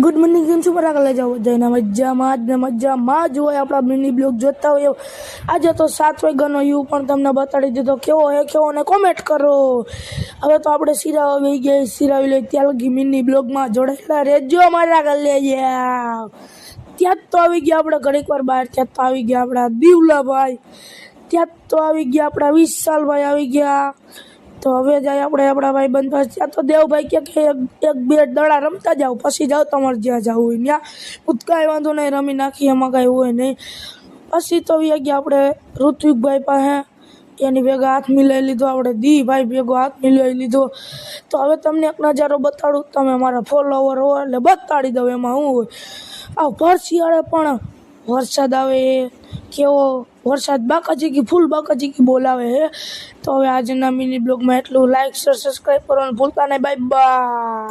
Good morning, કેમ છો? બરાબર લઈ જાઓ જઈને મજામાં જ હોય. આપણા મિની બ્લોગ જોતા હોય આજે તો 7 વાગ્યાનો યુ પણ તમને બતાડી દીધો કેવો હે કેવો ને કોમેન્ટ કરો. હવે તો આપણે સિરાવ આવી ગયા, સિરાવી લઈ ત્યાં લગી મિની બ્લોગમાં જોડાયેલા રહેજો મારા ગલે. ત્યાં તો આવી ગયા આપણે ઘડીક વાર બહાર, ત્યાં તો આવી ગયા આપણા દીવલાભાઈ, ત્યાં તો આવી ગયા આપણા વિશાલભાઈ આવી ગયા. તો હવે જાય આપણે આપણા ભાઈ બંધ પાસે. ત્યાં તો દેવભાઈ કે એક બે દડા રમતા જાઓ પછી જાઓ તમારે જ્યાં જવું હોય ત્યાં. હું કાંઈ વાંધો નહીં, રમી નાખી, એમાં કાંઈ હોય નહીં. પછી તો આવી ગયા આપણે ઋત્વિકભાઈ પાસે, એની ભેગા હાથ મિલાવી લીધો. આપણે દીભાઈ ભેગો હાથ મિલાવી લીધો. તો હવે તમને એક નજારો બતાડું, તમે મારા ફોલોવર હો એટલે બતાડી દઉં. એમાં શું હોય, આ ભર શિયાળે પણ વરસાદ આવે, કેવો વરસાદ બાકાચીકી ફૂલ બાકાચીકી બોલાવે હે. તો હવે આજના મિની બ્લોગમાં એટલું. લાઈક શેર સબસ્ક્રાઈબ કરવાનું ભૂલતા નહીં. Bye bye.